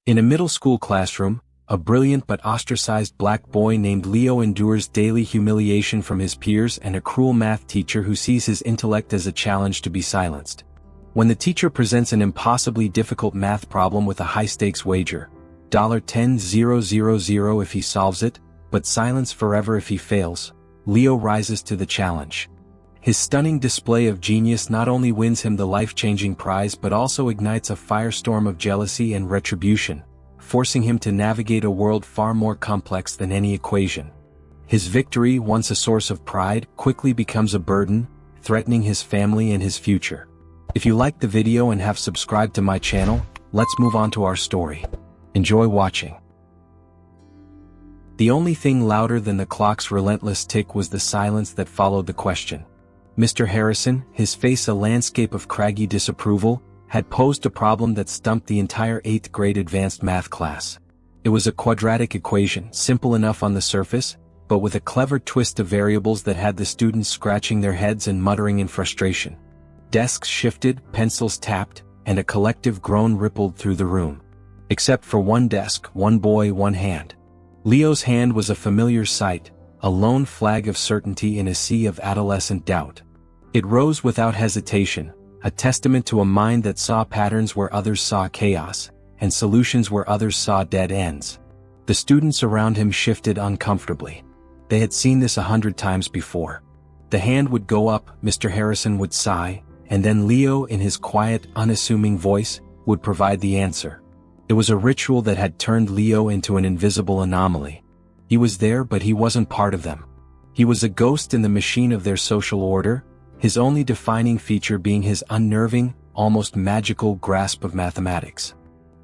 In a middle school classroom, a brilliant but ostracized black boy named Leo endures daily humiliation from his peers and a cruel math teacher who sees his intellect as a challenge to be silenced. When the teacher presents an impossibly difficult math problem with a high-stakes wager, $10,000 if he solves it, but silence forever if he fails, Leo rises to the challenge. His stunning display of genius not only wins him the life-changing prize but also ignites a firestorm of jealousy and retribution, forcing him to navigate a world far more complex than any equation. His victory, once a source of pride, quickly becomes a burden, threatening his family and his future. If you liked the video and have subscribed to my channel, let's move on to our story. Enjoy watching. The only thing louder than the clock's relentless tick was the silence that followed the question. Mr. Harrison, his face a landscape of craggy disapproval, had posed a problem that stumped the entire 8th grade advanced math class. It was a quadratic equation, simple enough on the surface, but with a clever twist of variables that had the students scratching their heads and muttering in frustration. Desks shifted, pencils tapped, and a collective groan rippled through the room. Except for one desk, one boy, one hand. Leo's hand was a familiar sight, a lone flag of certainty in a sea of adolescent doubt. It rose without hesitation, a testament to a mind that saw patterns where others saw chaos, and solutions where others saw dead ends. The students around him shifted uncomfortably. They had seen this 100 times before. The hand would go up, Mr. Harrison would sigh, and then Leo, in his quiet, unassuming voice, would provide the answer. It was a ritual that had turned Leo into an invisible anomaly. He was there, but he wasn't part of them. He was a ghost in the machine of their social order, his only defining feature being his unnerving, almost magical grasp of mathematics.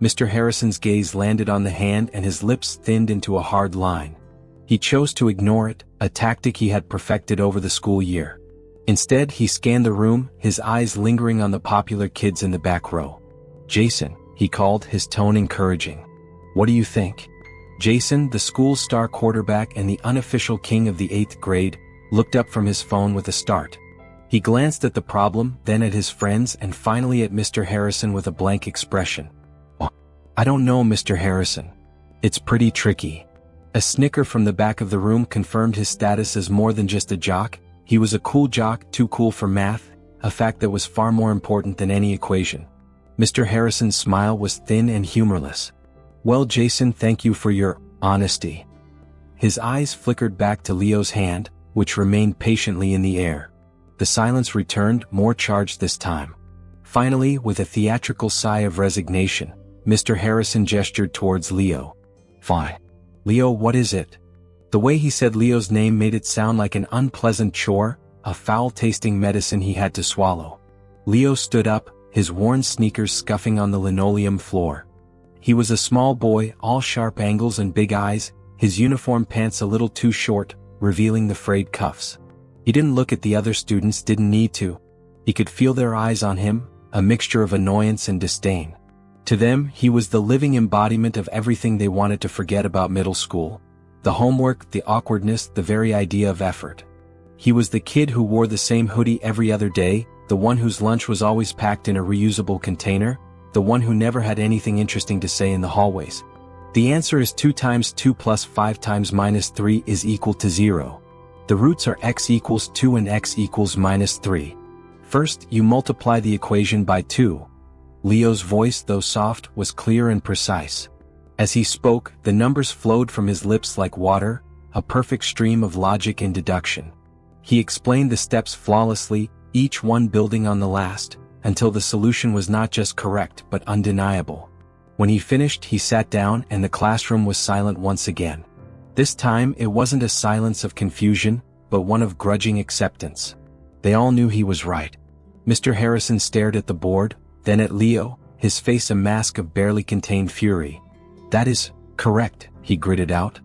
Mr. Harrison's gaze landed on the hand and his lips thinned into a hard line. He chose to ignore it, a tactic he had perfected over the school year. Instead, he scanned the room, his eyes lingering on the popular kids in the back row. "Jason," he called, his tone encouraging. "What do you think?" Jason, the school's star quarterback and the unofficial king of the 8th grade, looked up from his phone with a start. He glanced at the problem, then at his friends, and finally at Mr. Harrison with a blank expression. "Oh, I don't know, Mr. Harrison. It's pretty tricky." A snicker from the back of the room confirmed his status as more than just a jock. He was a cool jock, too cool for math, a fact that was far more important than any equation. Mr. Harrison's smile was thin and humorless. "Well, Jason, thank you for your honesty." His eyes flickered back to Leo's hand, which remained patiently in the air. The silence returned, more charged this time. Finally, with a theatrical sigh of resignation, Mr. Harrison gestured towards Leo. "Fine. Leo, what is it?" The way he said Leo's name made it sound like an unpleasant chore, a foul-tasting medicine he had to swallow. Leo stood up, his worn sneakers scuffing on the linoleum floor. He was a small boy, all sharp angles and big eyes, his uniform pants a little too short, revealing the frayed cuffs. He didn't look at the other students, didn't need to. He could feel their eyes on him, a mixture of annoyance and disdain. To them, he was the living embodiment of everything they wanted to forget about middle school. The homework, the awkwardness, the very idea of effort. He was the kid who wore the same hoodie every other day, the one whose lunch was always packed in a reusable container, the one who never had anything interesting to say in the hallways. The answer is 2 times 2 plus 5 times minus 3 is equal to 0. The roots are x equals 2 and x equals minus 3. First, you multiply the equation by 2. Leo's voice, though soft, was clear and precise. As he spoke, the numbers flowed from his lips like water, a perfect stream of logic and deduction. He explained the steps flawlessly, each one building on the last, until the solution was not just correct but undeniable. When he finished, he sat down and the classroom was silent once again. This time, it wasn't a silence of confusion, but one of grudging acceptance. They all knew he was right. Mr. Harrison stared at the board, then at Leo, his face a mask of barely contained fury. "That is correct," he gritted out.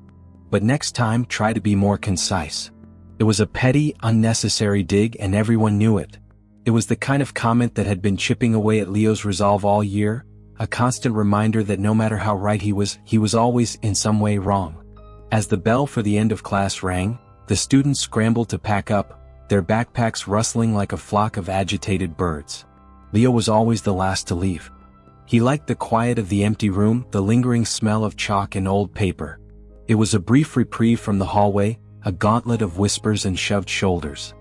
"But next time, try to be more concise." It was a petty, unnecessary dig and everyone knew it. It was the kind of comment that had been chipping away at Leo's resolve all year, a constant reminder that no matter how right he was always in some way wrong. As the bell for the end of class rang, the students scrambled to pack up, their backpacks rustling like a flock of agitated birds. Leo was always the last to leave. He liked the quiet of the empty room, the lingering smell of chalk and old paper. It was a brief reprieve from the hallway, a gauntlet of whispers and shoved shoulders.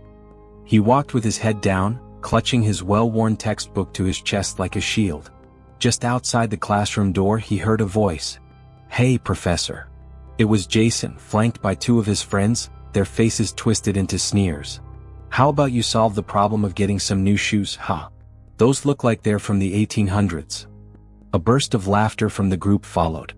He walked with his head down, clutching his well-worn textbook to his chest like a shield. Just outside the classroom door he heard a voice. "Hey, Professor." It was Jason, flanked by two of his friends, their faces twisted into sneers. "How about you solve the problem of getting some new shoes, huh? Those look like they're from the 1800s. A burst of laughter from the group followed.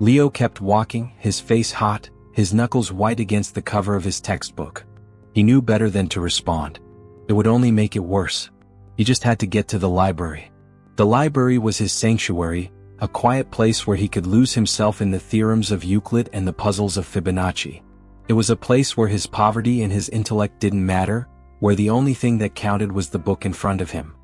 Leo kept walking, his face hot, his knuckles white against the cover of his textbook. He knew better than to respond. It would only make it worse. He just had to get to the library. The library was his sanctuary, a quiet place where he could lose himself in the theorems of Euclid and the puzzles of Fibonacci. It was a place where his poverty and his intellect didn't matter, where the only thing that counted was the book in front of him.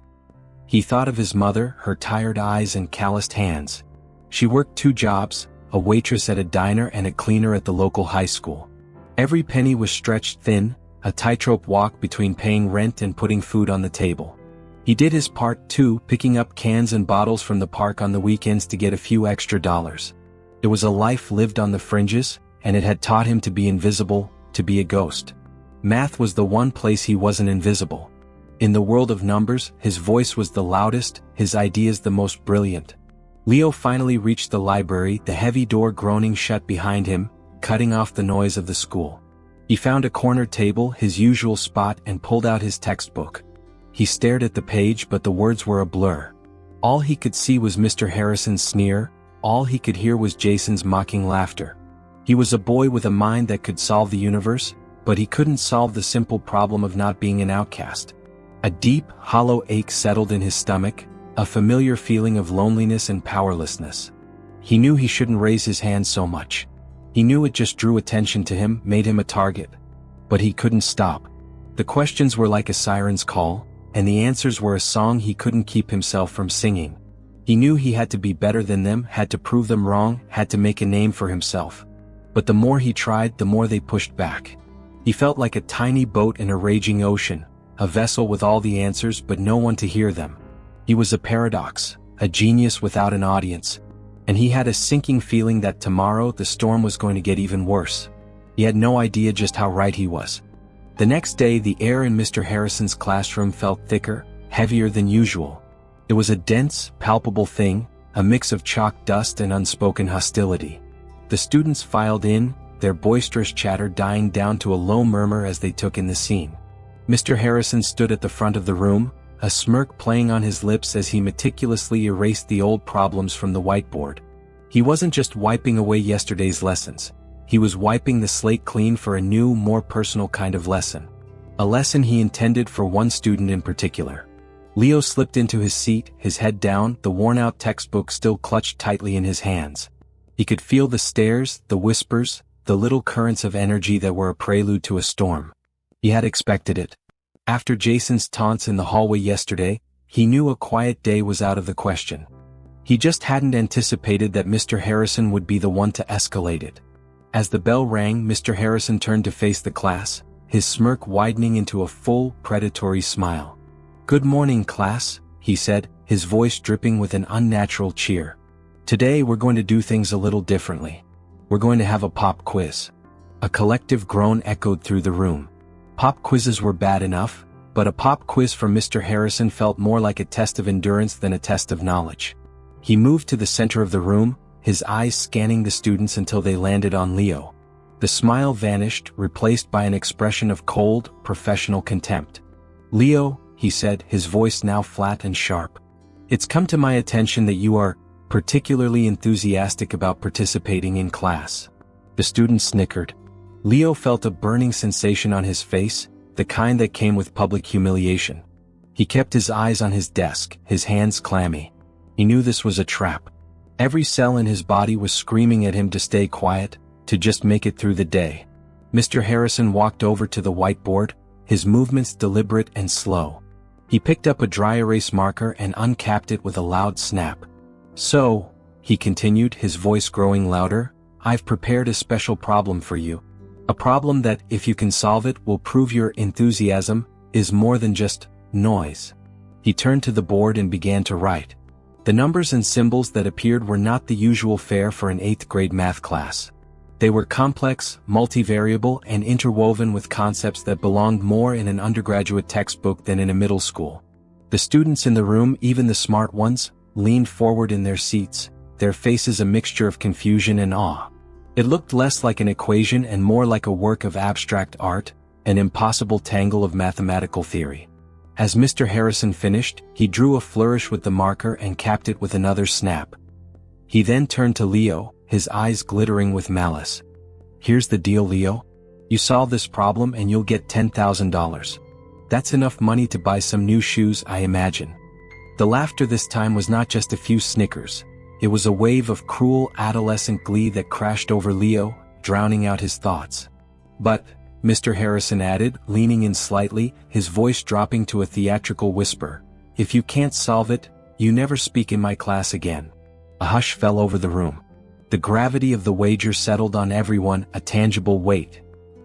He thought of his mother, her tired eyes and calloused hands. She worked 2 jobs, a waitress at a diner and a cleaner at the local high school. Every penny was stretched thin, a tightrope walk between paying rent and putting food on the table. He did his part too, picking up cans and bottles from the park on the weekends to get a few extra dollars. It was a life lived on the fringes, and it had taught him to be invisible, to be a ghost. Math was the one place he wasn't invisible. In the world of numbers, his voice was the loudest, his ideas the most brilliant. Leo finally reached the library, the heavy door groaning shut behind him, cutting off the noise of the school. He found a corner table, his usual spot, and pulled out his textbook. He stared at the page, but the words were a blur. All he could see was Mr. Harrison's sneer, all he could hear was Jason's mocking laughter. He was a boy with a mind that could solve the universe, but he couldn't solve the simple problem of not being an outcast. A deep, hollow ache settled in his stomach, a familiar feeling of loneliness and powerlessness. He knew he shouldn't raise his hand so much. He knew it just drew attention to him, made him a target. But he couldn't stop. The questions were like a siren's call, and the answers were a song he couldn't keep himself from singing. He knew he had to be better than them, had to prove them wrong, had to make a name for himself. But the more he tried, the more they pushed back. He felt like a tiny boat in a raging ocean, a vessel with all the answers but no one to hear them. He was a paradox, a genius without an audience. And he had a sinking feeling that tomorrow the storm was going to get even worse. He had no idea just how right he was. The next day the air in Mr. Harrison's classroom felt thicker, heavier than usual. It was a dense, palpable thing, a mix of chalk dust and unspoken hostility. The students filed in, their boisterous chatter dying down to a low murmur as they took in the scene. Mr. Harrison stood at the front of the room, a smirk playing on his lips as he meticulously erased the old problems from the whiteboard. He wasn't just wiping away yesterday's lessons. He was wiping the slate clean for a new, more personal kind of lesson. A lesson he intended for one student in particular. Leo slipped into his seat, his head down, the worn-out textbook still clutched tightly in his hands. He could feel the stares, the whispers, the little currents of energy that were a prelude to a storm. He had expected it. After Jason's taunts in the hallway yesterday, he knew a quiet day was out of the question. He just hadn't anticipated that Mr. Harrison would be the one to escalate it. As the bell rang, Mr. Harrison turned to face the class, his smirk widening into a full, predatory smile. "Good morning, class," he said, his voice dripping with an unnatural cheer. "Today we're going to do things a little differently. We're going to have a pop quiz." A collective groan echoed through the room. Pop quizzes were bad enough, but a pop quiz for Mr. Harrison felt more like a test of endurance than a test of knowledge. He moved to the center of the room, his eyes scanning the students until they landed on Leo. The smile vanished, replaced by an expression of cold, professional contempt. "Leo," he said, his voice now flat and sharp. "It's come to my attention that you are particularly enthusiastic about participating in class." The student snickered. Leo felt a burning sensation on his face, the kind that came with public humiliation. He kept his eyes on his desk, his hands clammy. He knew this was a trap. Every cell in his body was screaming at him to stay quiet, to just make it through the day. Mr. Harrison walked over to the whiteboard, his movements deliberate and slow. He picked up a dry erase marker and uncapped it with a loud snap. "So," he continued, his voice growing louder, "I've prepared a special problem for you. A problem that, if you can solve it, will prove your enthusiasm is more than just noise." He turned to the board and began to write. The numbers and symbols that appeared were not the usual fare for an 8th grade math class. They were complex, multivariable, and interwoven with concepts that belonged more in an undergraduate textbook than in a middle school. The students in the room, even the smart ones, leaned forward in their seats, their faces a mixture of confusion and awe. It looked less like an equation and more like a work of abstract art, an impossible tangle of mathematical theory. As Mr. Harrison finished, he drew a flourish with the marker and capped it with another snap. He then turned to Leo, his eyes glittering with malice. "Here's the deal, Leo. You solve this problem and you'll get $10,000. That's enough money to buy some new shoes, I imagine." The laughter this time was not just a few snickers. It was a wave of cruel adolescent glee that crashed over Leo, drowning out his thoughts. "But," Mr. Harrison added, leaning in slightly, his voice dropping to a theatrical whisper, "if you can't solve it, you never speak in my class again." A hush fell over the room. The gravity of the wager settled on everyone, a tangible weight.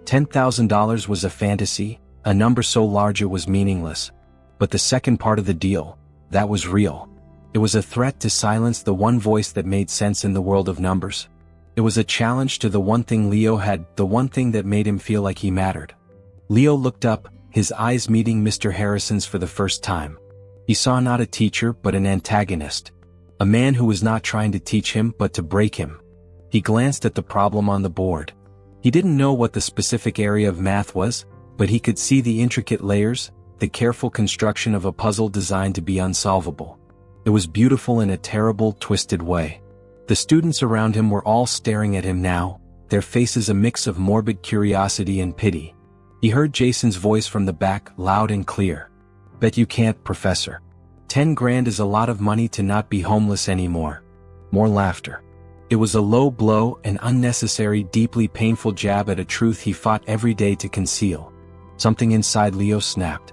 $10,000 was a fantasy, a number so large it was meaningless. But the second part of the deal, that was real. It was a threat to silence the one voice that made sense in the world of numbers. It was a challenge to the one thing Leo had, the one thing that made him feel like he mattered. Leo looked up, his eyes meeting Mr. Harrison's for the first time. He saw not a teacher but an antagonist. A man who was not trying to teach him but to break him. He glanced at the problem on the board. He didn't know what the specific area of math was, but he could see the intricate layers, the careful construction of a puzzle designed to be unsolvable. It was beautiful in a terrible, twisted way. The students around him were all staring at him now, their faces a mix of morbid curiosity and pity. He heard Jason's voice from the back, loud and clear. "Bet you can't, Professor. 10 grand is a lot of money to not be homeless anymore." More laughter. It was a low blow, an unnecessary, deeply painful jab at a truth he fought every day to conceal. Something inside Leo snapped.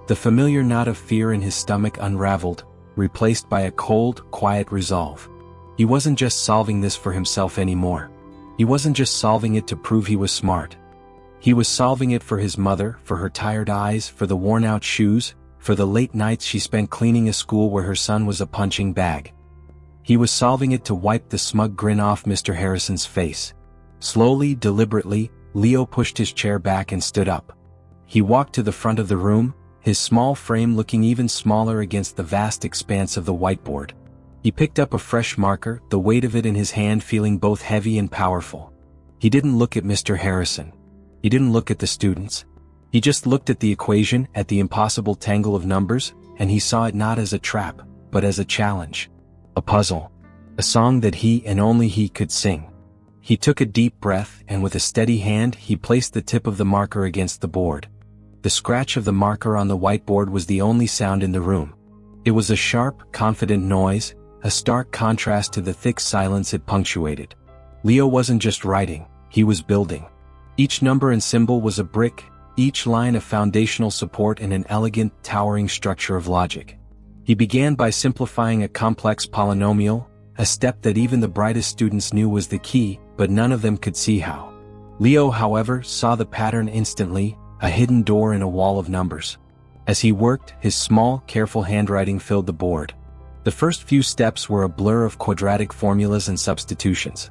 The familiar knot of fear in his stomach unraveled, replaced by a cold, quiet resolve. He wasn't just solving this for himself anymore. He wasn't just solving it to prove he was smart. He was solving it for his mother, for her tired eyes, for the worn-out shoes, for the late nights she spent cleaning a school where her son was a punching bag. He was solving it to wipe the smug grin off Mr. Harrison's face. Slowly, deliberately, Leo pushed his chair back and stood up. He walked to the front of the room, his small frame looking even smaller against the vast expanse of the whiteboard. He picked up a fresh marker, the weight of it in his hand feeling both heavy and powerful. He didn't look at Mr. Harrison. He didn't look at the students. He just looked at the equation, at the impossible tangle of numbers, and he saw it not as a trap, but as a challenge. A puzzle. A song that he and only he could sing. He took a deep breath and with a steady hand he placed the tip of the marker against the board. The scratch of the marker on the whiteboard was the only sound in the room. It was a sharp, confident noise, a stark contrast to the thick silence it punctuated. Leo wasn't just writing, he was building. Each number and symbol was a brick, each line a foundational support in an elegant, towering structure of logic. He began by simplifying a complex polynomial, a step that even the brightest students knew was the key, but none of them could see how. Leo, however, saw the pattern instantly, a hidden door in a wall of numbers. As he worked, his small, careful handwriting filled the board. The first few steps were a blur of quadratic formulas and substitutions.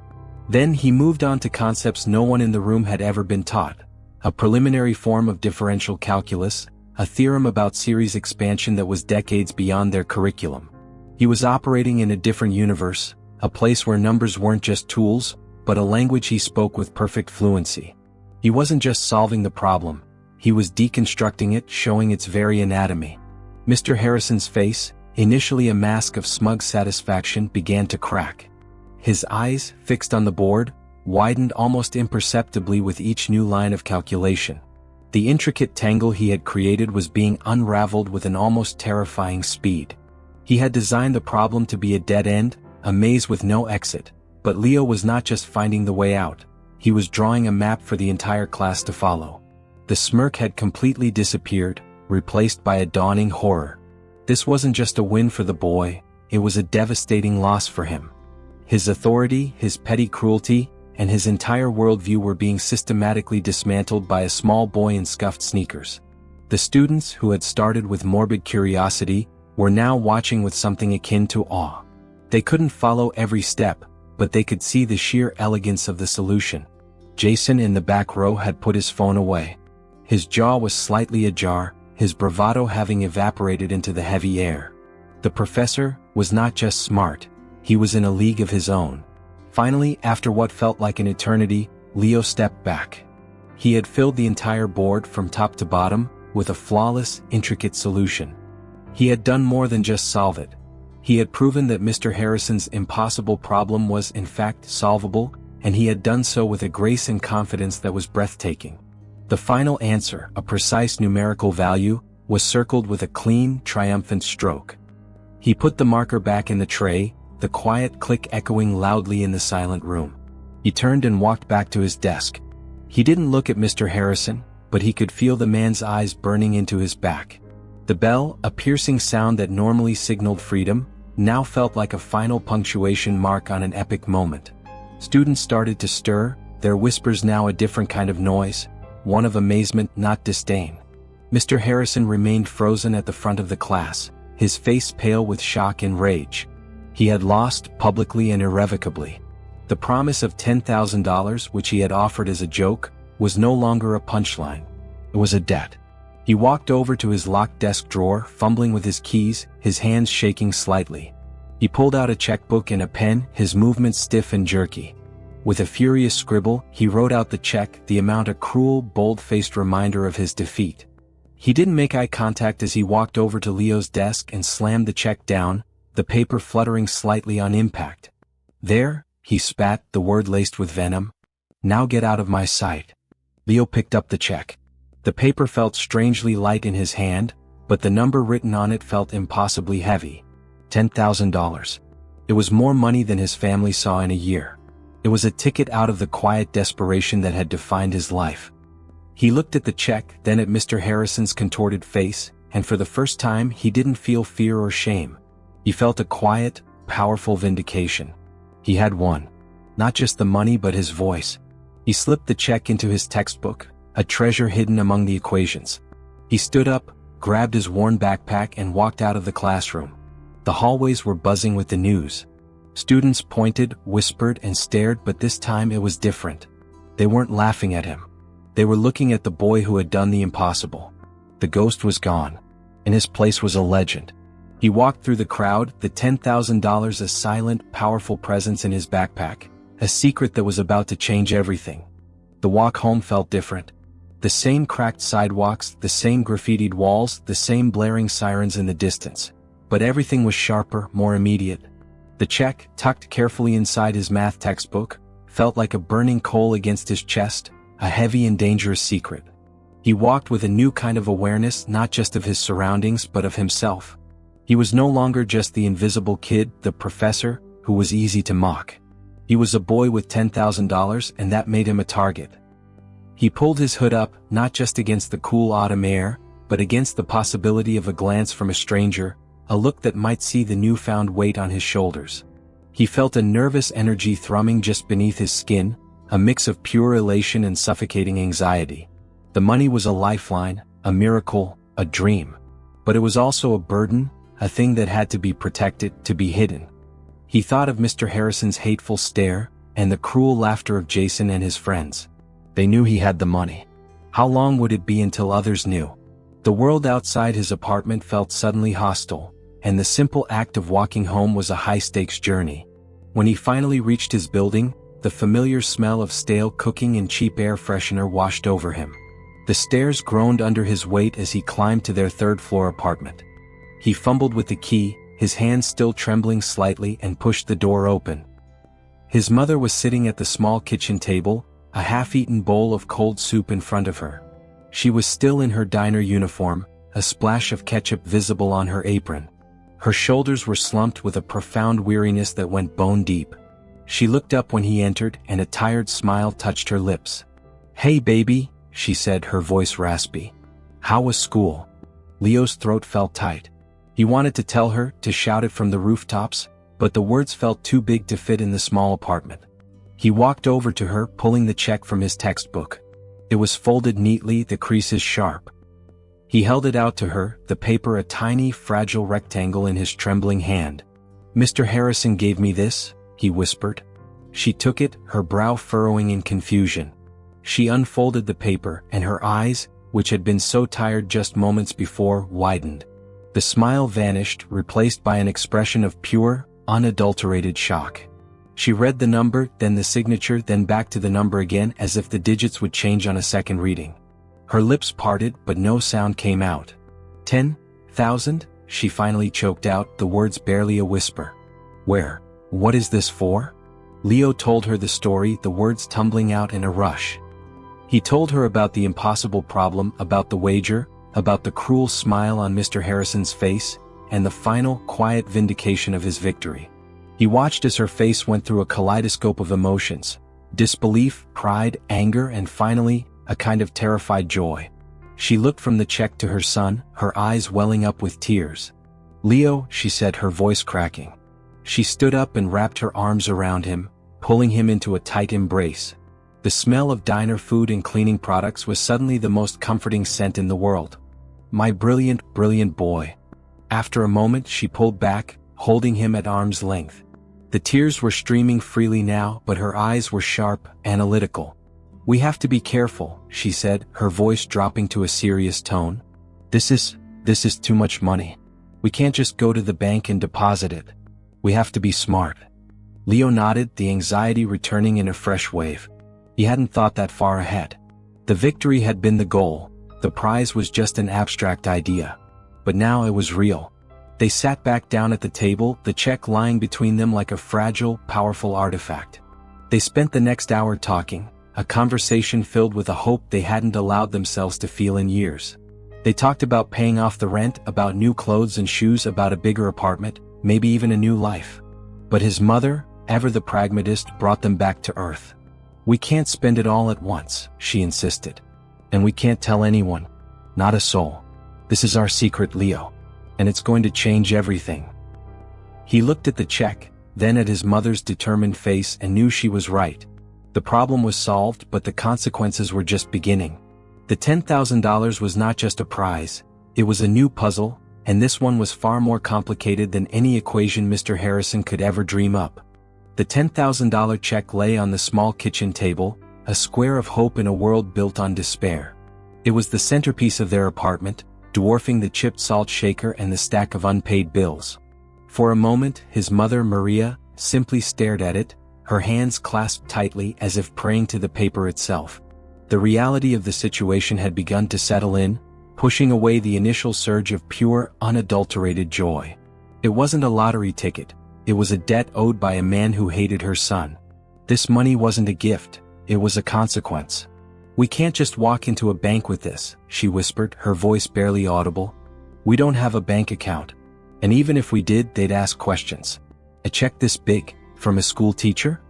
Then he moved on to concepts no one in the room had ever been taught. A preliminary form of differential calculus, a theorem about series expansion that was decades beyond their curriculum. He was operating in a different universe, a place where numbers weren't just tools, but a language he spoke with perfect fluency. He wasn't just solving the problem, he was deconstructing it, showing its very anatomy. Mr. Harrison's face, initially a mask of smug satisfaction, began to crack. His eyes, fixed on the board, widened almost imperceptibly with each new line of calculation. The intricate tangle he had created was being unraveled with an almost terrifying speed. He had designed the problem to be a dead end, a maze with no exit, but Leo was not just finding the way out, he was drawing a map for the entire class to follow. The smirk had completely disappeared, replaced by a dawning horror. This wasn't just a win for the boy, it was a devastating loss for him. His authority, his petty cruelty, and his entire worldview were being systematically dismantled by a small boy in scuffed sneakers. The students, who had started with morbid curiosity, were now watching with something akin to awe. They couldn't follow every step, but they could see the sheer elegance of the solution. Jason in the back row had put his phone away. His jaw was slightly ajar, his bravado having evaporated into the heavy air. The professor was not just smart, he was in a league of his own. Finally, after what felt like an eternity, Leo stepped back. He had filled the entire board from top to bottom with a flawless, intricate solution. He had done more than just solve it. He had proven that Mr. Harrison's impossible problem was in fact solvable, and he had done so with a grace and confidence that was breathtaking. The final answer, a precise numerical value, was circled with a clean, triumphant stroke. He put the marker back in the tray, the quiet click echoing loudly in the silent room. He turned and walked back to his desk. He didn't look at Mr. Harrison, but he could feel the man's eyes burning into his back. The bell, a piercing sound that normally signaled freedom, now felt like a final punctuation mark on an epic moment. Students started to stir, their whispers now a different kind of noise, one of amazement, not disdain. Mr. Harrison remained frozen at the front of the class, his face pale with shock and rage. He had lost, publicly and irrevocably. The promise of $10,000, which he had offered as a joke, was no longer a punchline. It was a debt. He walked over to his locked desk drawer, fumbling with his keys, his hands shaking slightly. He pulled out a checkbook and a pen, his movements stiff and jerky. With a furious scribble, he wrote out the check, the amount a cruel, bold-faced reminder of his defeat. He didn't make eye contact as he walked over to Leo's desk and slammed the check down, the paper fluttering slightly on impact. "There," he spat, the word laced with venom. "Now get out of my sight." Leo picked up the check. The paper felt strangely light in his hand, but the number written on it felt impossibly heavy. $10,000. It was more money than his family saw in a year. It was a ticket out of the quiet desperation that had defined his life. He looked at the check, then at Mr. Harrison's contorted face, and for the first time he didn't feel fear or shame. He felt a quiet, powerful vindication. He had won. Not just the money but his voice. He slipped the check into his textbook, a treasure hidden among the equations. He stood up, grabbed his worn backpack and walked out of the classroom. The hallways were buzzing with the news. Students pointed, whispered, and stared, but this time it was different. They weren't laughing at him. They were looking at the boy who had done the impossible. The ghost was gone. In his place was a legend. He walked through the crowd, the $10,000 a silent, powerful presence in his backpack, a secret that was about to change everything. The walk home felt different. The same cracked sidewalks, the same graffitied walls, the same blaring sirens in the distance. But everything was sharper, more immediate. The check, tucked carefully inside his math textbook, felt like a burning coal against his chest, a heavy and dangerous secret. He walked with a new kind of awareness, not just of his surroundings but of himself. He was no longer just the invisible kid, the professor, who was easy to mock. He was a boy with $10,000, and that made him a target. He pulled his hood up, not just against the cool autumn air, but against the possibility of a glance from a stranger, a look that might see the newfound weight on his shoulders. He felt a nervous energy thrumming just beneath his skin, a mix of pure elation and suffocating anxiety. The money was a lifeline, a miracle, a dream. But it was also a burden, a thing that had to be protected, to be hidden. He thought of Mr. Harrison's hateful stare, and the cruel laughter of Jason and his friends. They knew he had the money. How long would it be until others knew? The world outside his apartment felt suddenly hostile, and the simple act of walking home was a high-stakes journey. When he finally reached his building, the familiar smell of stale cooking and cheap air freshener washed over him. The stairs groaned under his weight as he climbed to their third-floor apartment. He fumbled with the key, his hand still trembling slightly, and pushed the door open. His mother was sitting at the small kitchen table, a half-eaten bowl of cold soup in front of her. She was still in her diner uniform, a splash of ketchup visible on her apron. Her shoulders were slumped with a profound weariness that went bone deep. She looked up when he entered, and a tired smile touched her lips. "Hey baby," she said, her voice raspy. "How was school?" Leo's throat felt tight. He wanted to tell her, to shout it from the rooftops, but the words felt too big to fit in the small apartment. He walked over to her, pulling the check from his textbook. It was folded neatly, the creases sharp. He held it out to her, the paper a tiny, fragile rectangle in his trembling hand. "Mr. Harrison gave me this," he whispered. She took it, her brow furrowing in confusion. She unfolded the paper, and her eyes, which had been so tired just moments before, widened. The smile vanished, replaced by an expression of pure, unadulterated shock. She read the number, then the signature, then back to the number again, as if the digits would change on a second reading. Her lips parted, but no sound came out. 10,000? She finally choked out, the words barely a whisper. "Where? What is this for?" Leo told her the story, the words tumbling out in a rush. He told her about the impossible problem, about the wager, about the cruel smile on Mr. Harrison's face, and the final, quiet vindication of his victory. He watched as her face went through a kaleidoscope of emotions: disbelief, pride, anger, and finally, a kind of terrified joy. She looked from the check to her son, her eyes welling up with tears. "Leo," she said, her voice cracking. She stood up and wrapped her arms around him, pulling him into a tight embrace. The smell of diner food and cleaning products was suddenly the most comforting scent in the world. "My brilliant, brilliant boy." After a moment she pulled back, holding him at arm's length. The tears were streaming freely now, but her eyes were sharp, analytical. "We have to be careful," she said, her voice dropping to a serious tone. This is too much money. We can't just go to the bank and deposit it. We have to be smart." Leo nodded, the anxiety returning in a fresh wave. He hadn't thought that far ahead. The victory had been the goal, the prize was just an abstract idea. But now it was real. They sat back down at the table, the check lying between them like a fragile, powerful artifact. They spent the next hour talking, a conversation filled with a hope they hadn't allowed themselves to feel in years. They talked about paying off the rent, about new clothes and shoes, about a bigger apartment, maybe even a new life. But his mother, ever the pragmatist, brought them back to earth. "We can't spend it all at once," she insisted. "And we can't tell anyone. Not a soul. This is our secret, Leo. And it's going to change everything." He looked at the check, then at his mother's determined face, and knew she was right. The problem was solved, but the consequences were just beginning. The $10,000 was not just a prize, it was a new puzzle, and this one was far more complicated than any equation Mr. Harrison could ever dream up. The $10,000 check lay on the small kitchen table, a square of hope in a world built on despair. It was the centerpiece of their apartment, dwarfing the chipped salt shaker and the stack of unpaid bills. For a moment, his mother, Maria, simply stared at it, her hands clasped tightly as if praying to the paper itself. The reality of the situation had begun to settle in, pushing away the initial surge of pure, unadulterated joy. It wasn't a lottery ticket, it was a debt owed by a man who hated her son. This money wasn't a gift, it was a consequence. "We can't just walk into a bank with this," she whispered, her voice barely audible. "We don't have a bank account. And even if we did, they'd ask questions. A check this big, from a school teacher?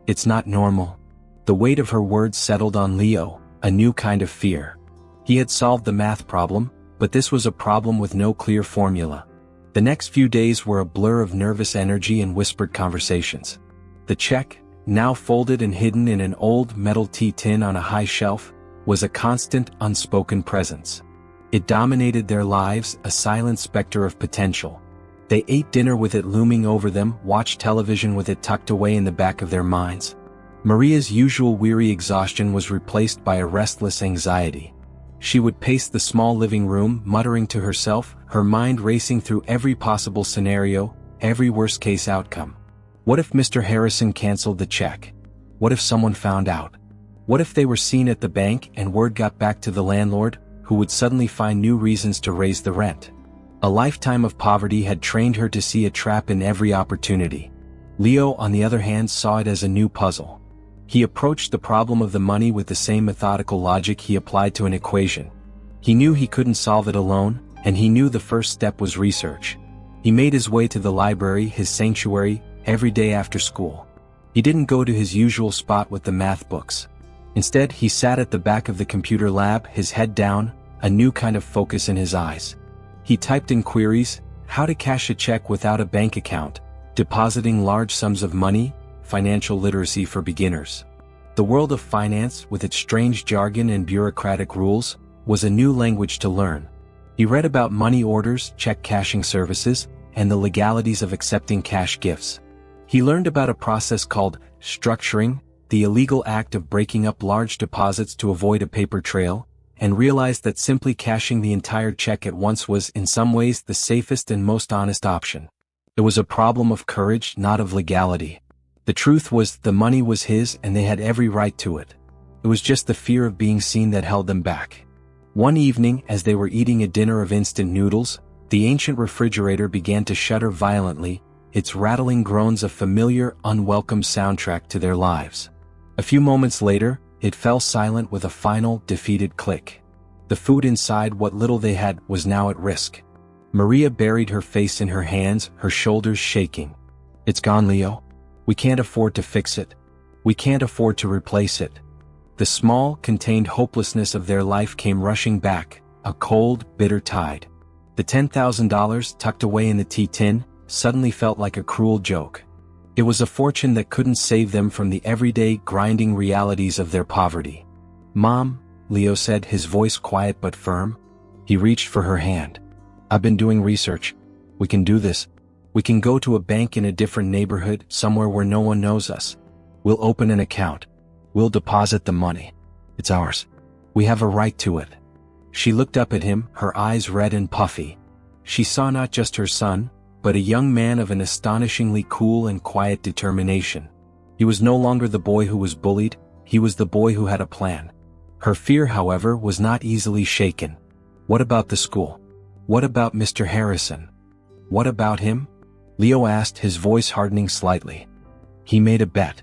It's not normal." The weight of her words settled on Leo, a new kind of fear. He had solved the math problem, but this was a problem with no clear formula. The next few days were a blur of nervous energy and whispered conversations. The check, now folded and hidden in an old metal tea tin on a high shelf, was a constant, unspoken presence. It dominated their lives, a silent specter of potential. They ate dinner with it looming over them, watched television with it tucked away in the back of their minds. Maria's usual weary exhaustion was replaced by a restless anxiety. She would pace the small living room, muttering to herself, her mind racing through every possible scenario, every worst-case outcome. What if Mr. Harrison canceled the check? What if someone found out? What if they were seen at the bank and word got back to the landlord, who would suddenly find new reasons to raise the rent? A lifetime of poverty had trained her to see a trap in every opportunity. Leo, on the other hand, saw it as a new puzzle. He approached the problem of the money with the same methodical logic he applied to an equation. He knew he couldn't solve it alone, and he knew the first step was research. He made his way to the library, his sanctuary, every day after school. He didn't go to his usual spot with the math books. Instead, he sat at the back of the computer lab, his head down, a new kind of focus in his eyes. He typed in queries: how to cash a check without a bank account, depositing large sums of money, financial literacy for beginners. The world of finance, with its strange jargon and bureaucratic rules, was a new language to learn. He read about money orders, check cashing services, and the legalities of accepting cash gifts. He learned about a process called structuring, the illegal act of breaking up large deposits to avoid a paper trail, and realized that simply cashing the entire check at once was, in some ways, the safest and most honest option. It was a problem of courage, not of legality. The truth was, the money was his and they had every right to it. It was just the fear of being seen that held them back. One evening, as they were eating a dinner of instant noodles, the ancient refrigerator began to shudder violently, its rattling groans a familiar, unwelcome soundtrack to their lives. A few moments later, it fell silent with a final, defeated click. The food inside what little they had was now at risk. Maria buried her face in her hands, her shoulders shaking. "It's gone, Leo. We can't afford to fix it. We can't afford to replace it." The small, contained hopelessness of their life came rushing back, a cold, bitter tide. The $10,000 tucked away in the tea tin suddenly felt like a cruel joke. It was a fortune that couldn't save them from the everyday, grinding realities of their poverty. "Mom," Leo said, his voice quiet but firm. He reached for her hand. "I've been doing research. We can do this. We can go to a bank in a different neighborhood, somewhere where no one knows us. We'll open an account. We'll deposit the money. It's ours. We have a right to it." She looked up at him, her eyes red and puffy. She saw not just her son, but a young man of an astonishingly cool and quiet determination. He was no longer the boy who was bullied, he was the boy who had a plan. Her fear, however, was not easily shaken. What about the school? What about Mr. Harrison? What about him? Leo asked, his voice hardening slightly. "He made a bet.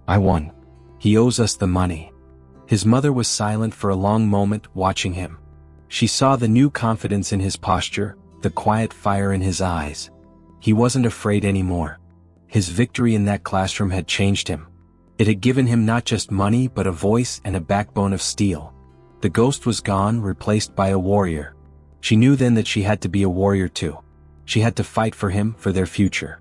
I won. He owes us the money." His mother was silent for a long moment, watching him. She saw the new confidence in his posture, the quiet fire in his eyes. He wasn't afraid anymore. His victory in that classroom had changed him. It had given him not just money but a voice and a backbone of steel. The ghost was gone, replaced by a warrior. She knew then that she had to be a warrior too. She had to fight for him, for their future.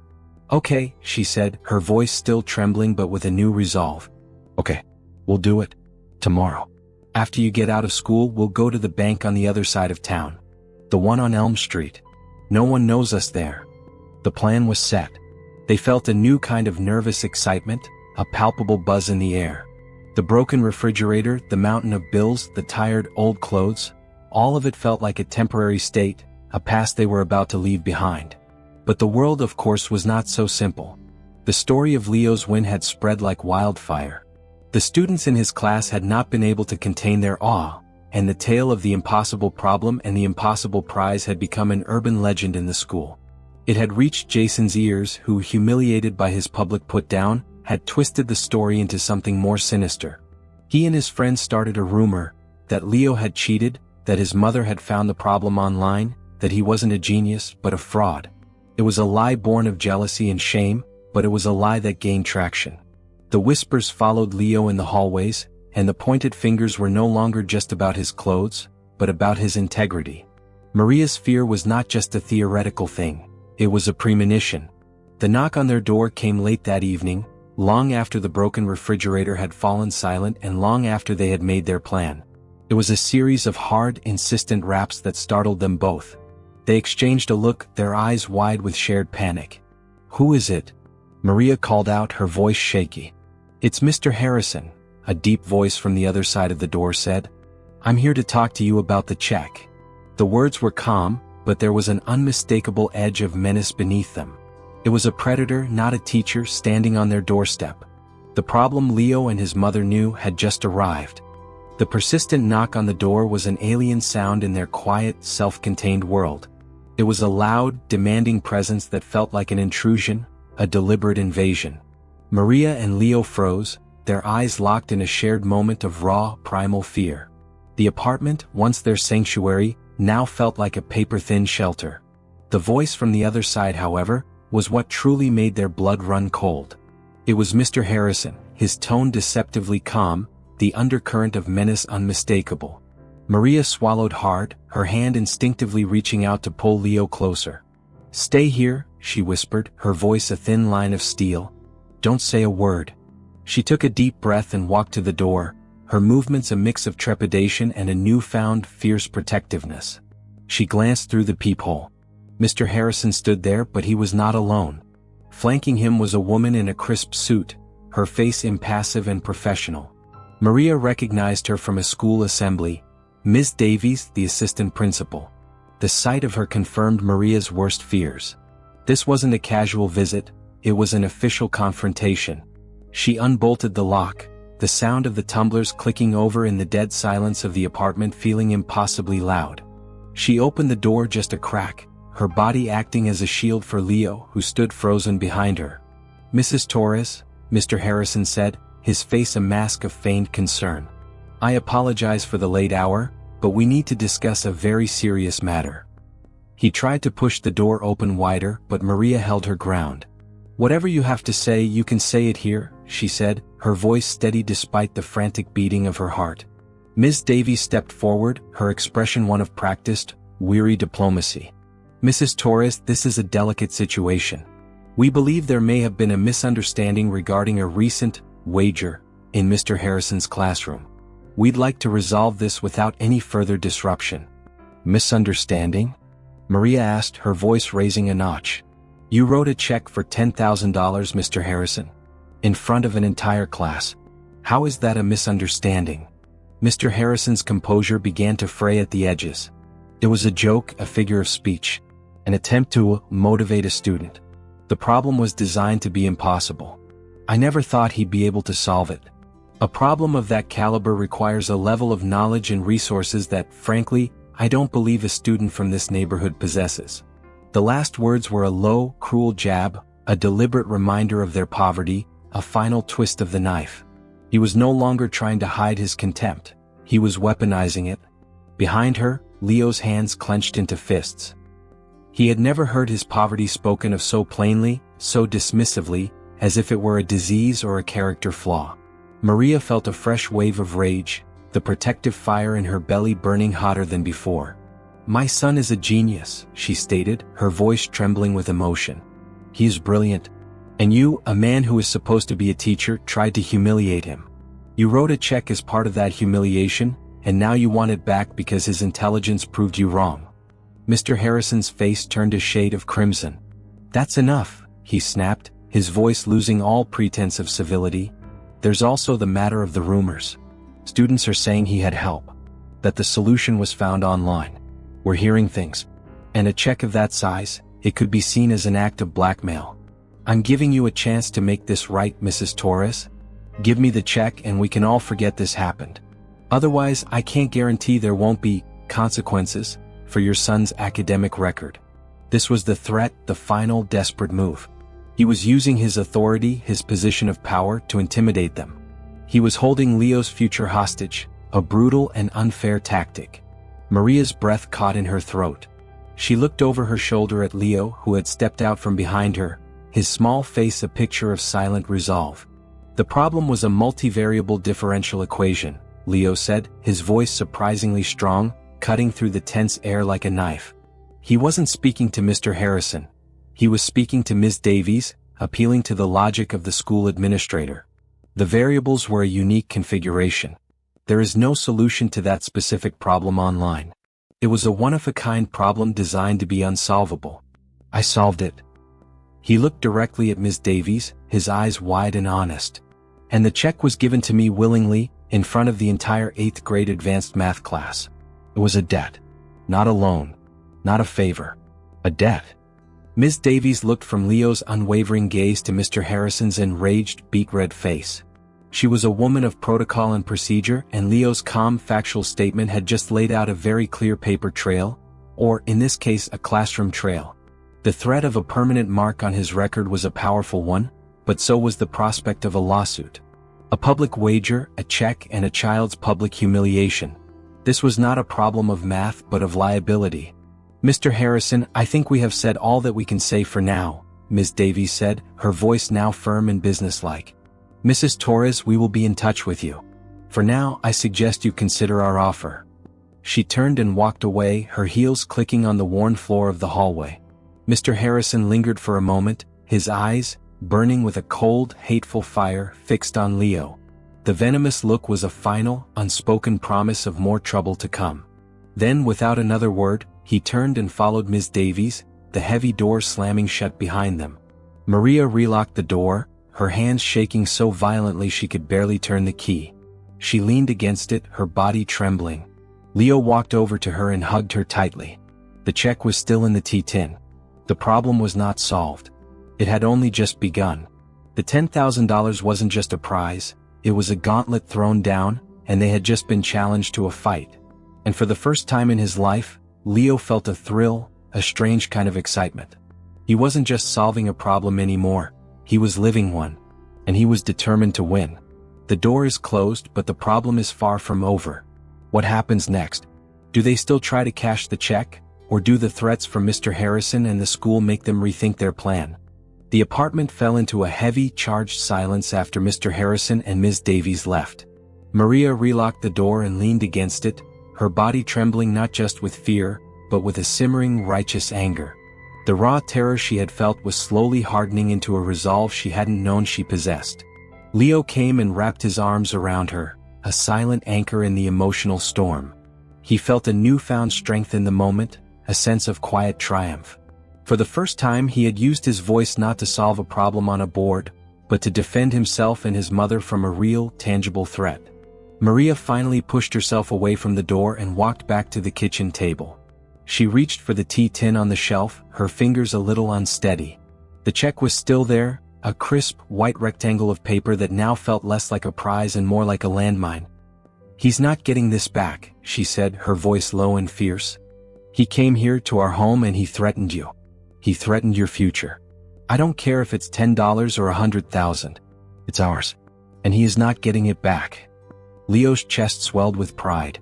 "Okay," she said, her voice still trembling but with a new resolve. "Okay, we'll do it. Tomorrow. After you get out of school, we'll go to the bank on the other side of town. The one on Elm Street. No one knows us there." The plan was set. They felt a new kind of nervous excitement, a palpable buzz in the air. The broken refrigerator, the mountain of bills, the tired old clothes, all of it felt like a temporary state, a past they were about to leave behind. But the world, of course, was not so simple. The story of Leo's win had spread like wildfire. The students in his class had not been able to contain their awe, and the tale of the impossible problem and the impossible prize had become an urban legend in the school. It had reached Jason's ears, who, humiliated by his public put-down, had twisted the story into something more sinister. He and his friends started a rumor that Leo had cheated, that his mother had found the problem online, that he wasn't a genius but a fraud. It was a lie born of jealousy and shame, but it was a lie that gained traction. The whispers followed Leo in the hallways, and the pointed fingers were no longer just about his clothes, but about his integrity. Maria's fear was not just a theoretical thing. It was a premonition. The knock on their door came late that evening, long after the broken refrigerator had fallen silent and long after they had made their plan. It was a series of hard, insistent raps that startled them both. They exchanged a look, their eyes wide with shared panic. "Who is it?" Maria called out, her voice shaky. "It's Mr. Harrison," a deep voice from the other side of the door said. "I'm here to talk to you about the check." The words were calm, but there was an unmistakable edge of menace beneath them. It was a predator, not a teacher, standing on their doorstep. The problem, Leo and his mother knew, had just arrived. The persistent knock on the door was an alien sound in their quiet, self-contained world. It was a loud, demanding presence that felt like an intrusion, a deliberate invasion. Maria and Leo froze, their eyes locked in a shared moment of raw, primal fear. The apartment, once their sanctuary, now felt like a paper-thin shelter. The voice from the other side, however, was what truly made their blood run cold. It was Mr. Harrison, his tone deceptively calm, the undercurrent of menace unmistakable. Maria swallowed hard, her hand instinctively reaching out to pull Leo closer. "Stay here," she whispered, her voice a thin line of steel. "Don't say a word." She took a deep breath and walked to the door, her movements a mix of trepidation and a newfound, fierce protectiveness. She glanced through the peephole. Mr. Harrison stood there, but he was not alone. Flanking him was a woman in a crisp suit, her face impassive and professional. Maria recognized her from a school assembly, Miss Davies, the assistant principal. The sight of her confirmed Maria's worst fears. This wasn't a casual visit, it was an official confrontation. She unbolted the lock, the sound of the tumblers clicking over in the dead silence of the apartment feeling impossibly loud. She opened the door just a crack, her body acting as a shield for Leo, who stood frozen behind her. "Mrs. Torres," Mr. Harrison said, his face a mask of feigned concern. "I apologize for the late hour, but we need to discuss a very serious matter." He tried to push the door open wider, but Maria held her ground. "Whatever you have to say, you can say it here," she said, her voice steady despite the frantic beating of her heart. Ms. Davies stepped forward, her expression one of practiced, weary diplomacy. "Mrs. Torres, this is a delicate situation. We believe there may have been a misunderstanding regarding a recent wager in Mr. Harrison's classroom. We'd like to resolve this without any further disruption." "Misunderstanding?" Maria asked, her voice raising a notch. "You wrote a check for $10,000, Mr. Harrison. In front of an entire class. How is that a misunderstanding?" Mr. Harrison's composure began to fray at the edges. It was a joke, a figure of speech. An attempt to motivate a student. The problem was designed to be impossible. I never thought he'd be able to solve it. A problem of that caliber requires a level of knowledge and resources that, frankly, I don't believe a student from this neighborhood possesses. The last words were a low, cruel jab, a deliberate reminder of their poverty, a final twist of the knife. He was no longer trying to hide his contempt. He was weaponizing it. Behind her, Leo's hands clenched into fists. He had never heard his poverty spoken of so plainly, so dismissively, as if it were a disease or a character flaw. Maria felt a fresh wave of rage, the protective fire in her belly burning hotter than before. "My son is a genius," she stated, her voice trembling with emotion. "He is brilliant. And you, a man who is supposed to be a teacher, tried to humiliate him. You wrote a check as part of that humiliation, and now you want it back because his intelligence proved you wrong." Mr. Harrison's face turned a shade of crimson. "That's enough," he snapped, his voice losing all pretense of civility. "There's also the matter of the rumors. Students are saying he had help. That the solution was found online. We're hearing things. And a check of that size, it could be seen as an act of blackmail. I'm giving you a chance to make this right, Mrs. Torres. Give me the check and we can all forget this happened. Otherwise, I can't guarantee there won't be consequences for your son's academic record." This was the threat, the final desperate move. He was using his authority, his position of power, to intimidate them. He was holding Leo's future hostage, a brutal and unfair tactic. Maria's breath caught in her throat. She looked over her shoulder at Leo, who had stepped out from behind her, his small face a picture of silent resolve. "The problem was a multivariable differential equation," Leo said, his voice surprisingly strong, cutting through the tense air like a knife. He wasn't speaking to Mr. Harrison. He was speaking to Ms. Davies, appealing to the logic of the school administrator. The variables were a unique configuration. There is no solution to that specific problem online. It was a one-of-a-kind problem designed to be unsolvable. I solved it. He looked directly at Ms. Davies, his eyes wide and honest. And the check was given to me willingly, in front of the entire 8th grade advanced math class. It was a debt. Not a loan. Not a favor. A debt. Ms. Davies looked from Leo's unwavering gaze to Mr. Harrison's enraged, beet-red face. She was a woman of protocol and procedure, and Leo's calm, factual statement had just laid out a very clear paper trail, or, in this case, a classroom trail. The threat of a permanent mark on his record was a powerful one, but so was the prospect of a lawsuit. A public wager, a check, and a child's public humiliation. This was not a problem of math but of liability. "Mr. Harrison, I think we have said all that we can say for now," Ms. Davies said, her voice now firm and businesslike. "Mrs. Torres, we will be in touch with you. For now, I suggest you consider our offer." She turned and walked away, her heels clicking on the worn floor of the hallway. Mr. Harrison lingered for a moment, his eyes, burning with a cold, hateful fire, fixed on Leo. The venomous look was a final, unspoken promise of more trouble to come. Then, without another word, he turned and followed Ms. Davies, the heavy door slamming shut behind them. Maria relocked the door, her hands shaking so violently she could barely turn the key. She leaned against it, her body trembling. Leo walked over to her and hugged her tightly. The check was still in the tea tin. The problem was not solved. It had only just begun. The $10,000 wasn't just a prize, it was a gauntlet thrown down, and they had just been challenged to a fight. And for the first time in his life, Leo felt a thrill, a strange kind of excitement. He wasn't just solving a problem anymore, he was living one. And he was determined to win. The door is closed, but the problem is far from over. What happens next? Do they still try to cash the check, or do the threats from Mr. Harrison and the school make them rethink their plan? The apartment fell into a heavy, charged silence after Mr. Harrison and Ms. Davies left. Maria relocked the door and leaned against it, her body trembling not just with fear, but with a simmering, righteous anger. The raw terror she had felt was slowly hardening into a resolve she hadn't known she possessed. Leo came and wrapped his arms around her, a silent anchor in the emotional storm. He felt a newfound strength in the moment, a sense of quiet triumph. For the first time he had used his voice not to solve a problem on a board, but to defend himself and his mother from a real, tangible threat. Maria finally pushed herself away from the door and walked back to the kitchen table. She reached for the tea tin on the shelf, her fingers a little unsteady. The check was still there, a crisp, white rectangle of paper that now felt less like a prize and more like a landmine. "He's not getting this back," she said, her voice low and fierce. "He came here to our home and he threatened you. He threatened your future. I don't care if it's $10 or $100,000. It's ours. And he is not getting it back." Leo's chest swelled with pride.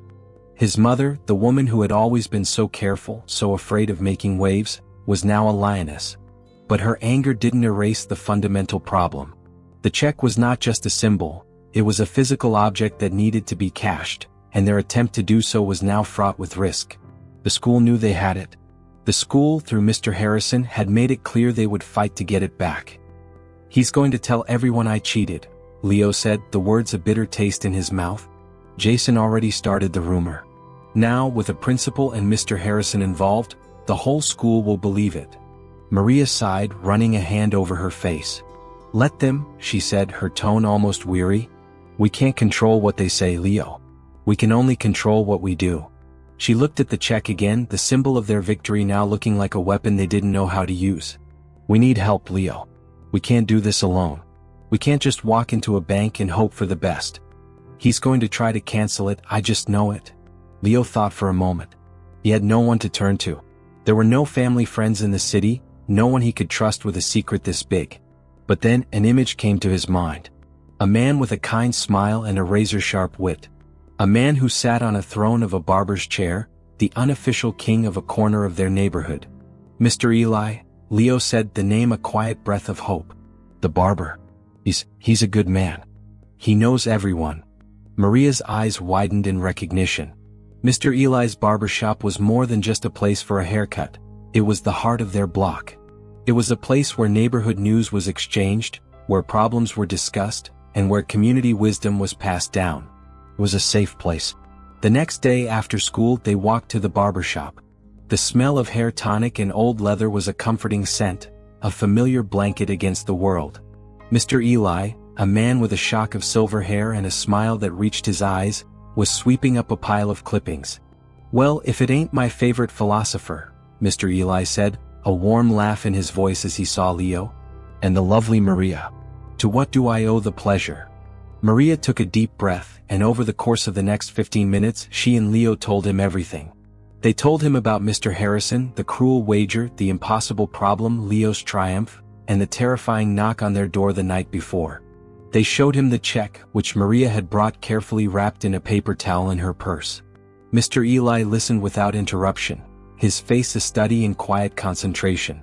His mother, the woman who had always been so careful, so afraid of making waves, was now a lioness. But her anger didn't erase the fundamental problem. The check was not just a symbol, it was a physical object that needed to be cashed, and their attempt to do so was now fraught with risk. The school knew they had it. The school, through Mr. Harrison, had made it clear they would fight to get it back. "He's going to tell everyone I cheated," Leo said, the words a bitter taste in his mouth. Jason already started the rumor. Now, with a principal and Mr. Harrison involved, the whole school will believe it. Maria sighed, running a hand over her face. "Let them," she said, her tone almost weary. "We can't control what they say, Leo. We can only control what we do." She looked at the check again, the symbol of their victory now looking like a weapon they didn't know how to use. "We need help, Leo. We can't do this alone. We can't just walk into a bank and hope for the best. He's going to try to cancel it, I just know it." Leo thought for a moment. He had no one to turn to. There were no family friends in the city, no one he could trust with a secret this big. But then an image came to his mind. A man with a kind smile and a razor-sharp wit. A man who sat on a throne of a barber's chair, the unofficial king of a corner of their neighborhood. "Mr. Eli," Leo said, the name a quiet breath of hope. "The barber. He's a good man. He knows everyone." Maria's eyes widened in recognition. Mr. Eli's barber shop was more than just a place for a haircut. It was the heart of their block. It was a place where neighborhood news was exchanged, where problems were discussed, and where community wisdom was passed down. It was a safe place. The next day after school they walked to the barber shop. The smell of hair tonic and old leather was a comforting scent, a familiar blanket against the world. Mr. Eli, a man with a shock of silver hair and a smile that reached his eyes, was sweeping up a pile of clippings. "Well, if it ain't my favorite philosopher," Mr. Eli said, a warm laugh in his voice as he saw Leo. "And the lovely Maria. To what do I owe the pleasure?" Maria took a deep breath, and over the course of the next 15 minutes she and Leo told him everything. They told him about Mr. Harrison, the cruel wager, the impossible problem, Leo's triumph, and the terrifying knock on their door the night before. They showed him the check, which Maria had brought carefully wrapped in a paper towel in her purse. Mr. Eli listened without interruption, his face a study in quiet concentration.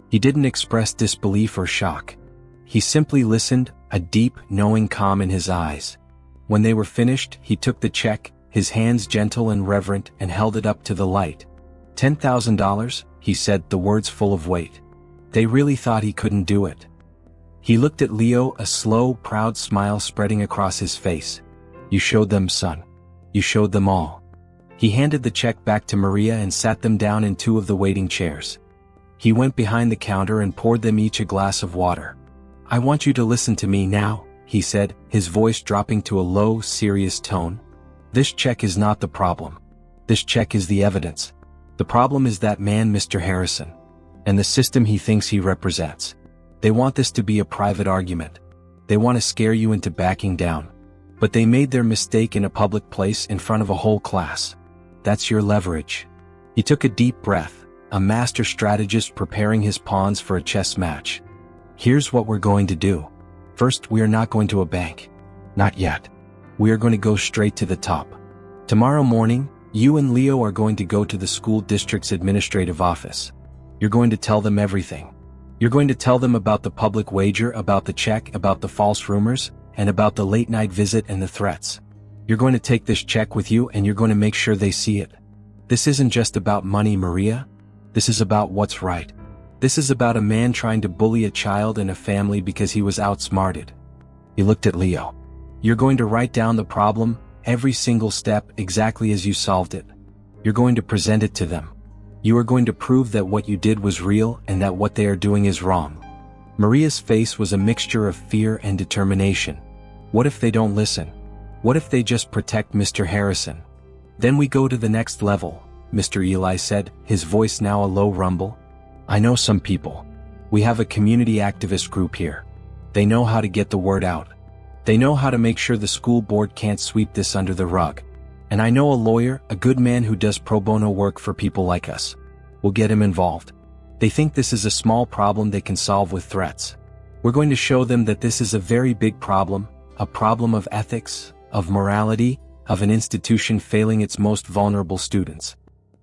He didn't express disbelief or shock. He simply listened, a deep, knowing calm in his eyes. When they were finished, he took the check, his hands gentle and reverent, and held it up to the light. $10,000, he said, the words full of weight. They really thought he couldn't do it. He looked at Leo, a slow, proud smile spreading across his face. "You showed them, son. You showed them all." He handed the check back to Maria and sat them down in two of the waiting chairs. He went behind the counter and poured them each a glass of water. "I want you to listen to me now," he said, his voice dropping to a low, serious tone. "This check is not the problem. This check is the evidence. The problem is that man, Mr. Harrison, and the system he thinks he represents. They want this to be a private argument. They want to scare you into backing down. But they made their mistake in a public place in front of a whole class. That's your leverage." He took a deep breath, a master strategist preparing his pawns for a chess match. "Here's what we're going to do. First, we are not going to a bank. Not yet. We are going to go straight to the top. Tomorrow morning, you and Leo are going to go to the school district's administrative office. You're going to tell them everything. You're going to tell them about the public wager, about the check, about the false rumors, and about the late-night visit and the threats. You're going to take this check with you and you're going to make sure they see it. This isn't just about money, Maria. This is about what's right. This is about a man trying to bully a child and a family because he was outsmarted." He looked at Leo. "You're going to write down the problem, every single step, exactly as you solved it. You're going to present it to them. You are going to prove that what you did was real and that what they are doing is wrong." Maria's face was a mixture of fear and determination. What if they don't listen? What if they just protect Mr. Harrison? "Then we go to the next level," Mr. Eli said, his voice now a low rumble. "I know some people. We have a community activist group here. They know how to get the word out. They know how to make sure the school board can't sweep this under the rug. And I know a lawyer, a good man who does pro bono work for people like us. We'll get him involved. They think this is a small problem they can solve with threats. We're going to show them that this is a very big problem, a problem of ethics, of morality, of an institution failing its most vulnerable students."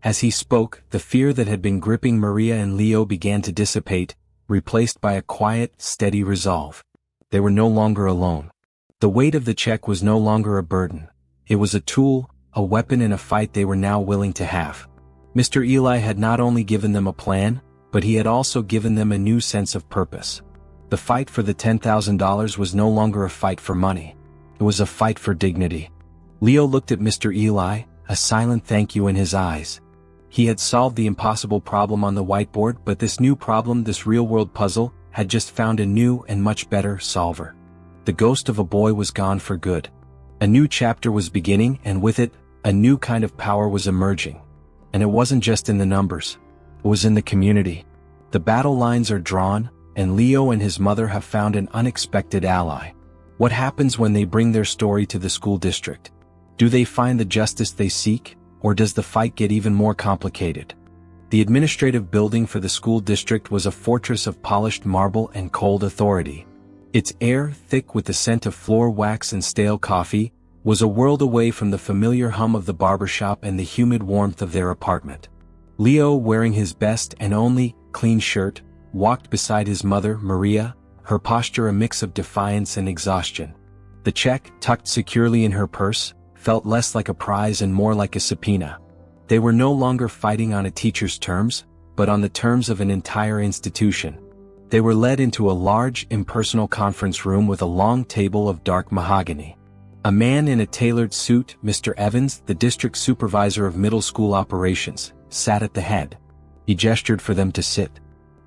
As he spoke, the fear that had been gripping Maria and Leo began to dissipate, replaced by a quiet, steady resolve. They were no longer alone. The weight of the check was no longer a burden. It was a tool, a weapon in a fight they were now willing to have. Mr. Eli had not only given them a plan, but he had also given them a new sense of purpose. The fight for the $10,000 was no longer a fight for money. It was a fight for dignity. Leo looked at Mr. Eli, a silent thank you in his eyes. He had solved the impossible problem on the whiteboard, but this new problem, this real-world puzzle, had just found a new and much better solver. The ghost of a boy was gone for good. A new chapter was beginning, and with it, a new kind of power was emerging. And it wasn't just in the numbers. It was in the community. The battle lines are drawn, and Leo and his mother have found an unexpected ally. What happens when they bring their story to the school district? Do they find the justice they seek, or does the fight get even more complicated? The administrative building for the school district was a fortress of polished marble and cold authority. Its air, thick with the scent of floor wax and stale coffee, was a world away from the familiar hum of the barbershop and the humid warmth of their apartment. Leo, wearing his best and only clean shirt, walked beside his mother, Maria, her posture a mix of defiance and exhaustion. The check, tucked securely in her purse, felt less like a prize and more like a subpoena. They were no longer fighting on a teacher's terms, but on the terms of an entire institution. They were led into a large, impersonal conference room with a long table of dark mahogany. A man in a tailored suit, Mr. Evans, the district supervisor of middle school operations, sat at the head. He gestured for them to sit.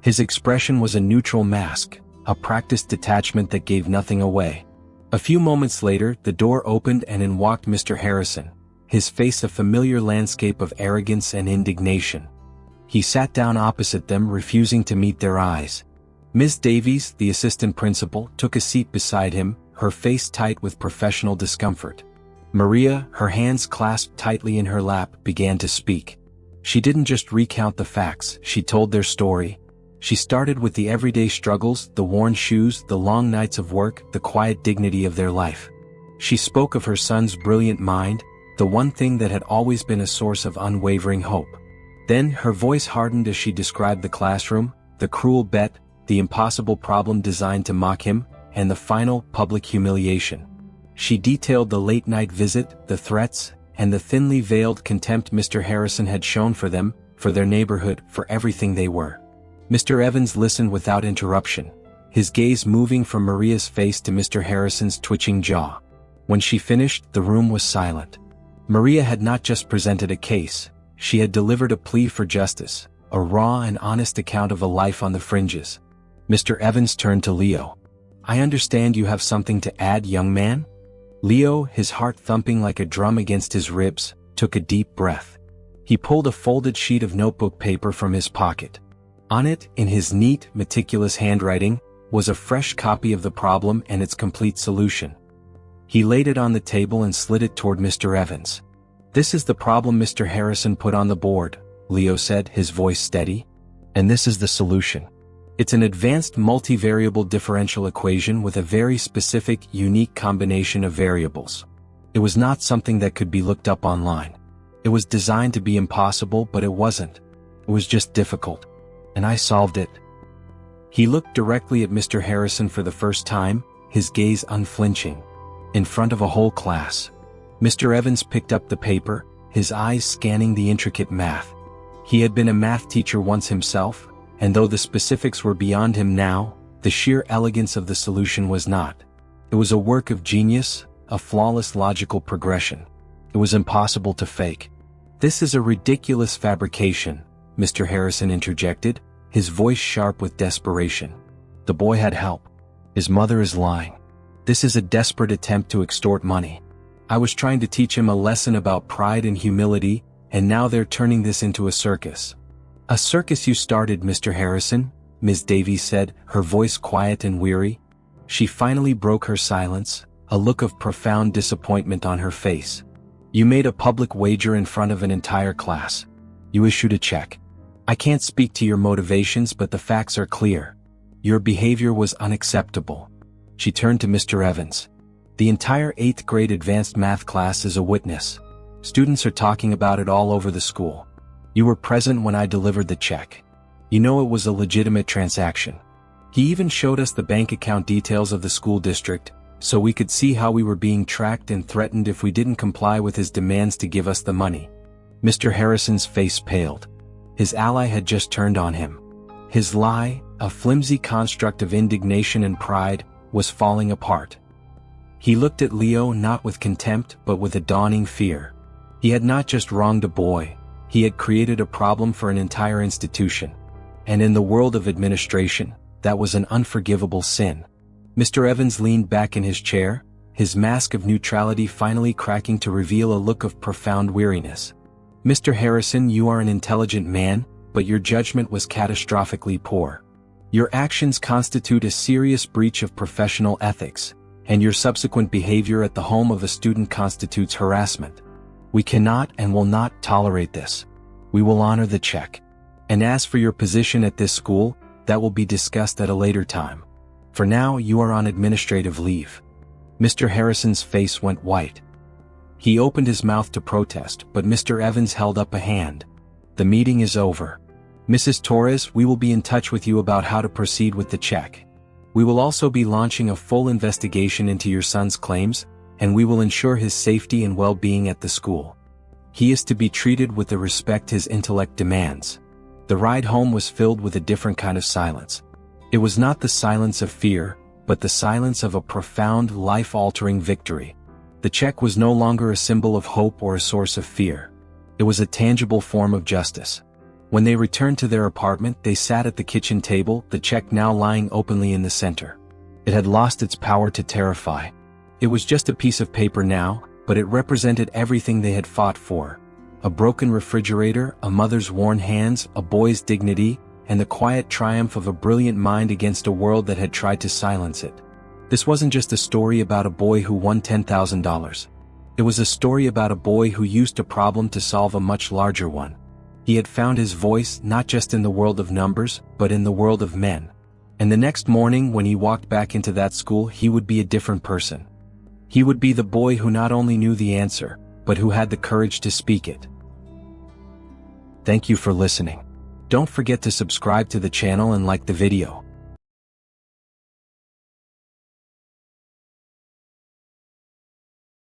His expression was a neutral mask, a practiced detachment that gave nothing away. A few moments later, the door opened and in walked Mr. Harrison, his face a familiar landscape of arrogance and indignation. He sat down opposite them, refusing to meet their eyes. Ms. Davies, the assistant principal, took a seat beside him, her face tight with professional discomfort. Maria, her hands clasped tightly in her lap, began to speak. She didn't just recount the facts, she told their story. She started with the everyday struggles, the worn shoes, the long nights of work, the quiet dignity of their life. She spoke of her son's brilliant mind, the one thing that had always been a source of unwavering hope. Then her voice hardened as she described the classroom, the cruel bet, the impossible problem designed to mock him, and the final public humiliation. She detailed the late-night visit, the threats, and the thinly veiled contempt Mr. Harrison had shown for them, for their neighborhood, for everything they were. Mr. Evans listened without interruption, his gaze moving from Maria's face to Mr. Harrison's twitching jaw. When she finished, the room was silent. Maria had not just presented a case, she had delivered a plea for justice, a raw and honest account of a life on the fringes. Mr. Evans turned to Leo. "I understand you have something to add, young man?" Leo, his heart thumping like a drum against his ribs, took a deep breath. He pulled a folded sheet of notebook paper from his pocket. On it, in his neat, meticulous handwriting, was a fresh copy of the problem and its complete solution. He laid it on the table and slid it toward Mr. Evans. "This is the problem Mr. Harrison put on the board," Leo said, his voice steady. "And this is the solution. It's an advanced multivariable differential equation with a very specific, unique combination of variables. It was not something that could be looked up online. It was designed to be impossible, but it wasn't. It was just difficult. And I solved it." He looked directly at Mr. Harrison for the first time, his gaze unflinching. In front of a whole class. Mr. Evans picked up the paper, his eyes scanning the intricate math. He had been a math teacher once himself, and though the specifics were beyond him now, the sheer elegance of the solution was not. It was a work of genius, a flawless logical progression. It was impossible to fake. "This is a ridiculous fabrication," Mr. Harrison interjected, his voice sharp with desperation. "The boy had help. His mother is lying. This is a desperate attempt to extort money. I was trying to teach him a lesson about pride and humility, and now they're turning this into a circus." "A circus you started, Mr. Harrison," Ms. Davies said, her voice quiet and weary. She finally broke her silence, a look of profound disappointment on her face. "You made a public wager in front of an entire class. You issued a check. I can't speak to your motivations, but the facts are clear. Your behavior was unacceptable." She turned to Mr. Evans. "The entire 8th grade advanced math class is a witness. Students are talking about it all over the school. You were present when I delivered the check. You know it was a legitimate transaction. He even showed us the bank account details of the school district, so we could see how we were being tracked and threatened if we didn't comply with his demands to give us the money." Mr. Harrison's face paled. His ally had just turned on him. His lie, a flimsy construct of indignation and pride, was falling apart. He looked at Leo not with contempt but with a dawning fear. He had not just wronged a boy, he had created a problem for an entire institution. And in the world of administration, that was an unforgivable sin. Mr. Evans leaned back in his chair, his mask of neutrality finally cracking to reveal a look of profound weariness. "Mr. Harrison, you are an intelligent man, but your judgment was catastrophically poor. Your actions constitute a serious breach of professional ethics, and your subsequent behavior at the home of a student constitutes harassment. We cannot and will not tolerate this. We will honor the check. And as for your position at this school, that will be discussed at a later time. For now, you are on administrative leave." Mr. Harrison's face went white. He opened his mouth to protest, but Mr. Evans held up a hand. "The meeting is over. Mrs. Torres, we will be in touch with you about how to proceed with the check. We will also be launching a full investigation into your son's claims, and we will ensure his safety and well-being at the school. He is to be treated with the respect his intellect demands." The ride home was filled with a different kind of silence. It was not the silence of fear, but the silence of a profound, life-altering victory. The check was no longer a symbol of hope or a source of fear. It was a tangible form of justice. When they returned to their apartment, they sat at the kitchen table, the check now lying openly in the center. It had lost its power to terrify. It was just a piece of paper now, but it represented everything they had fought for. A broken refrigerator, a mother's worn hands, a boy's dignity, and the quiet triumph of a brilliant mind against a world that had tried to silence it. This wasn't just a story about a boy who won $10,000. It was a story about a boy who used a problem to solve a much larger one. He had found his voice not just in the world of numbers, but in the world of men. And the next morning when he walked back into that school, he would be a different person. He would be the boy who not only knew the answer, but who had the courage to speak it. Thank you for listening. Don't forget to subscribe to the channel and like the video.